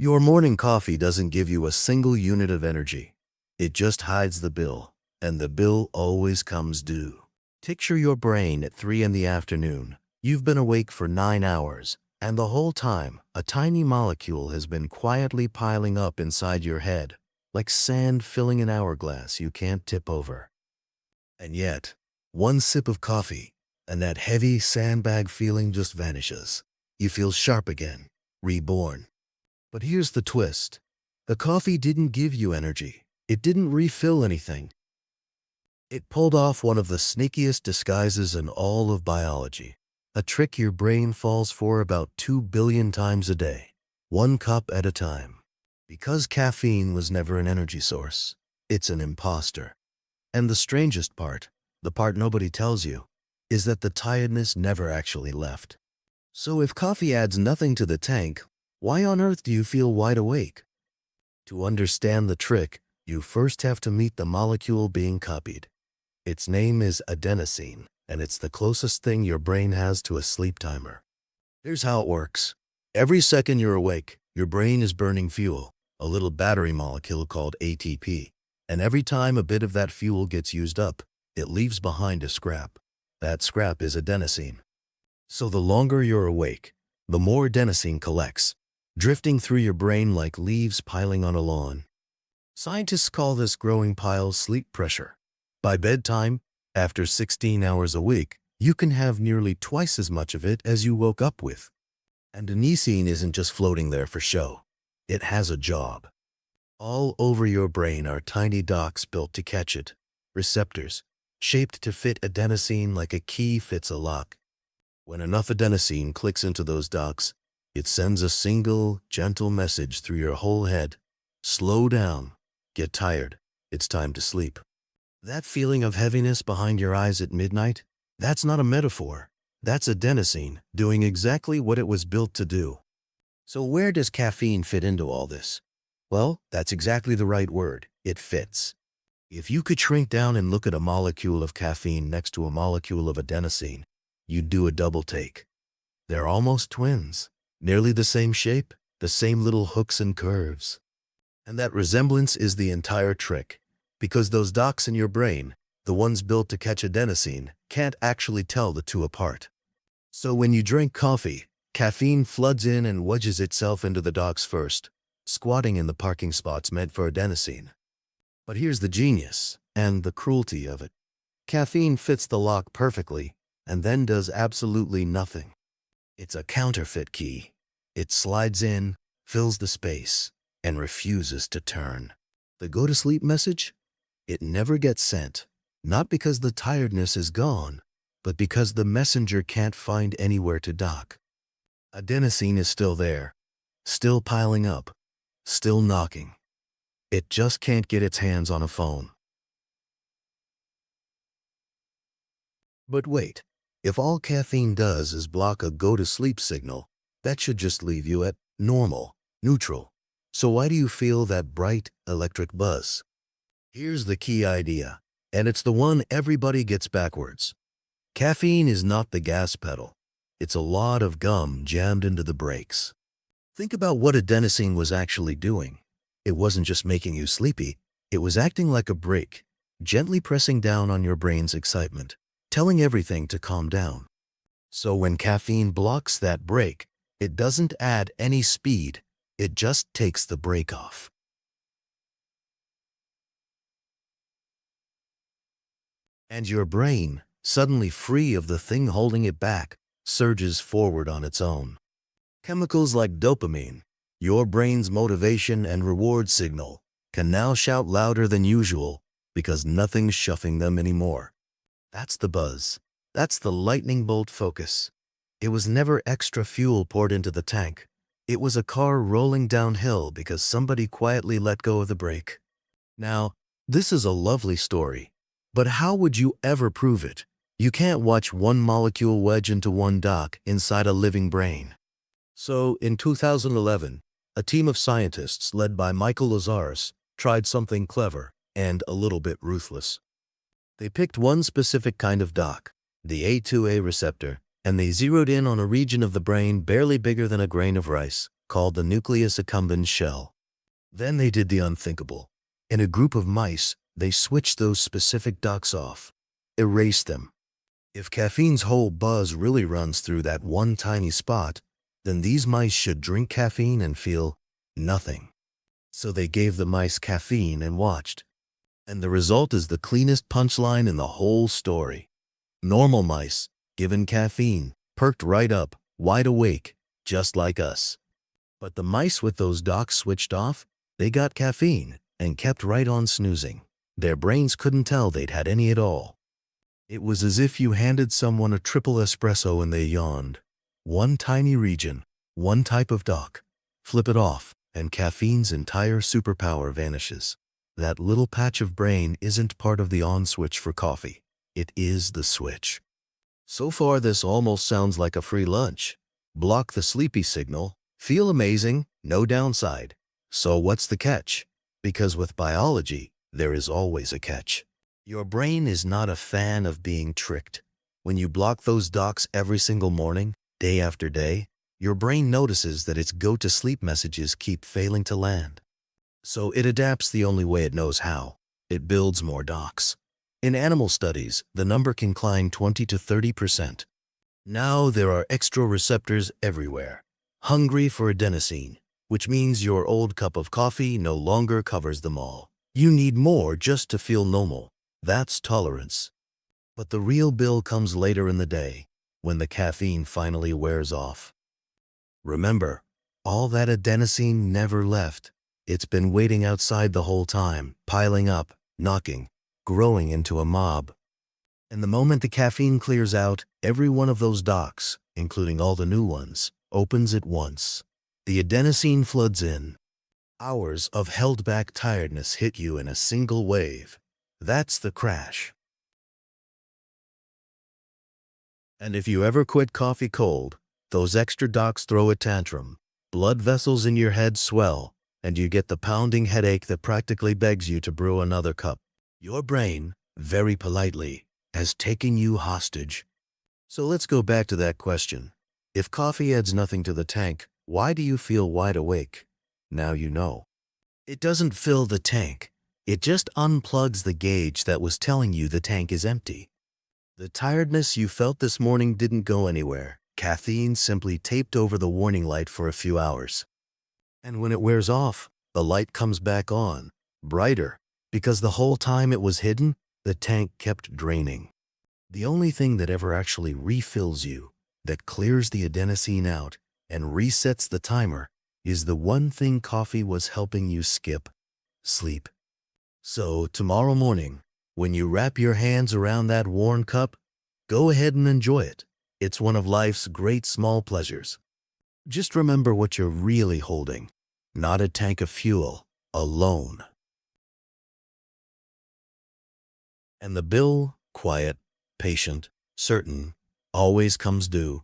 Your morning coffee doesn't give you a single unit of energy. It just hides the bill, and the bill always comes due. Picture your brain at 3 in the afternoon. You've been awake for 9 hours, and the whole time, a tiny molecule has been quietly piling up inside your head, like sand filling an hourglass you can't tip over. And yet, one sip of coffee, and that heavy sandbag feeling just vanishes. You feel sharp again, reborn. But here's the twist. The coffee didn't give you energy. It didn't refill anything. It pulled off one of the sneakiest disguises in all of biology, a trick your brain falls for about 2 billion times a day, one cup at a time. Because caffeine was never an energy source, it's an imposter. And the strangest part, the part nobody tells you, is that the tiredness never actually left. So if coffee adds nothing to the tank, why on earth do you feel wide awake? To understand the trick, you first have to meet the molecule being copied. Its name is adenosine, and it's the closest thing your brain has to a sleep timer. Here's how it works. Every second you're awake, your brain is burning fuel, a little battery molecule called ATP. And every time a bit of that fuel gets used up, it leaves behind a scrap. That scrap is adenosine. So the longer you're awake, the more adenosine collects, drifting through your brain like leaves piling on a lawn. Scientists call this growing pile sleep pressure. By bedtime, after 16 hours a week, you can have nearly twice as much of it as you woke up with. And adenosine isn't just floating there for show. It has a job. All over your brain are tiny docks built to catch it, receptors, shaped to fit adenosine like a key fits a lock. When enough adenosine clicks into those docks, it sends a single, gentle message through your whole head. Slow down. Get tired. It's time to sleep. That feeling of heaviness behind your eyes at midnight, that's not a metaphor. That's adenosine doing exactly what it was built to do. So where does caffeine fit into all this? Well, that's exactly the right word. It fits. If you could shrink down and look at a molecule of caffeine next to a molecule of adenosine, you'd do a double take. They're almost twins, nearly the same shape, the same little hooks and curves. And that resemblance is the entire trick, because those docks in your brain, the ones built to catch adenosine, can't actually tell the two apart. So when you drink coffee, caffeine floods in and wedges itself into the docks first, squatting in the parking spots meant for adenosine. But here's the genius and the cruelty of it. Caffeine fits the lock perfectly and then does absolutely nothing. It's a counterfeit key. It slides in, fills the space, and refuses to turn. The go-to-sleep message? It never gets sent, not because the tiredness is gone, but because the messenger can't find anywhere to dock. Adenosine is still there, still piling up, still knocking. It just can't get its hands on a phone. But wait, if all caffeine does is block a go-to-sleep signal, that should just leave you at normal, neutral. So why do you feel that bright electric buzz? Here's the key idea, and it's the one everybody gets backwards. Caffeine is not the gas pedal. It's a lot of gum jammed into the brakes. Think about what adenosine was actually doing. It wasn't just making you sleepy. It was acting like a brake, gently pressing down on your brain's excitement, telling everything to calm down. So when caffeine blocks that brake, it doesn't add any speed. It just takes the brake off. And your brain, suddenly free of the thing holding it back, surges forward on its own. Chemicals like dopamine, your brain's motivation and reward signal, can now shout louder than usual because nothing's shuffling them anymore. That's the buzz. That's the lightning bolt focus. It was never extra fuel poured into the tank. It was a car rolling downhill because somebody quietly let go of the brake. Now, this is a lovely story, but how would you ever prove it? You can't watch one molecule wedge into one dock inside a living brain. So, in 2011, a team of scientists led by Michael Lazaris tried something clever and a little bit ruthless. They picked one specific kind of dock, the A2A receptor, and they zeroed in on a region of the brain barely bigger than a grain of rice, called the nucleus accumbens shell. Then they did the unthinkable. In a group of mice, they switched those specific ducts off, erased them. If caffeine's whole buzz really runs through that one tiny spot, then these mice should drink caffeine and feel nothing. So they gave the mice caffeine and watched. And the result is the cleanest punchline in the whole story. Normal mice, given caffeine, perked right up, wide awake, just like us. But the mice with those ducts switched off, they got caffeine and kept right on snoozing. Their brains couldn't tell they'd had any at all. It was as if you handed someone a triple espresso and they yawned. One tiny region, one type of doc. Flip it off, and caffeine's entire superpower vanishes. That little patch of brain isn't part of the on switch for coffee. It is the switch. So far, this almost sounds like a free lunch. Block the sleepy signal, feel amazing, no downside. So what's the catch? Because with biology, there is always a catch. Your brain is not a fan of being tricked. When you block those docs every single morning, day after day, your brain notices that its go-to-sleep messages keep failing to land. So it adapts the only way it knows how. It builds more docs. In animal studies, the number can climb 20 to 30%. Now there are extra receptors everywhere, hungry for adenosine, which means your old cup of coffee no longer covers them all. You need more just to feel normal. That's tolerance. But the real bill comes later in the day, when the caffeine finally wears off. Remember, all that adenosine never left. It's been waiting outside the whole time, piling up, knocking, growing into a mob. And the moment the caffeine clears out, every one of those docs, including all the new ones, opens at once. The adenosine floods in. Hours of held-back tiredness hit you in a single wave. That's the crash. And if you ever quit coffee cold, those extra docs throw a tantrum. Blood vessels in your head swell, and you get the pounding headache that practically begs you to brew another cup. Your brain, very politely, has taken you hostage. So let's go back to that question. If coffee adds nothing to the tank, why do you feel wide awake? Now you know. It doesn't fill the tank. It just unplugs the gauge that was telling you the tank is empty. The tiredness you felt this morning didn't go anywhere. Caffeine simply taped over the warning light for a few hours. And when it wears off, the light comes back on, brighter, because the whole time it was hidden, the tank kept draining. The only thing that ever actually refills you, that clears the adenosine out and resets the timer, is the one thing coffee was helping you skip: sleep. So tomorrow morning, when you wrap your hands around that worn cup, go ahead and enjoy it. It's one of life's great small pleasures. Just remember what you're really holding, not a tank of fuel, alone. And the bill, quiet, patient, certain, always comes due.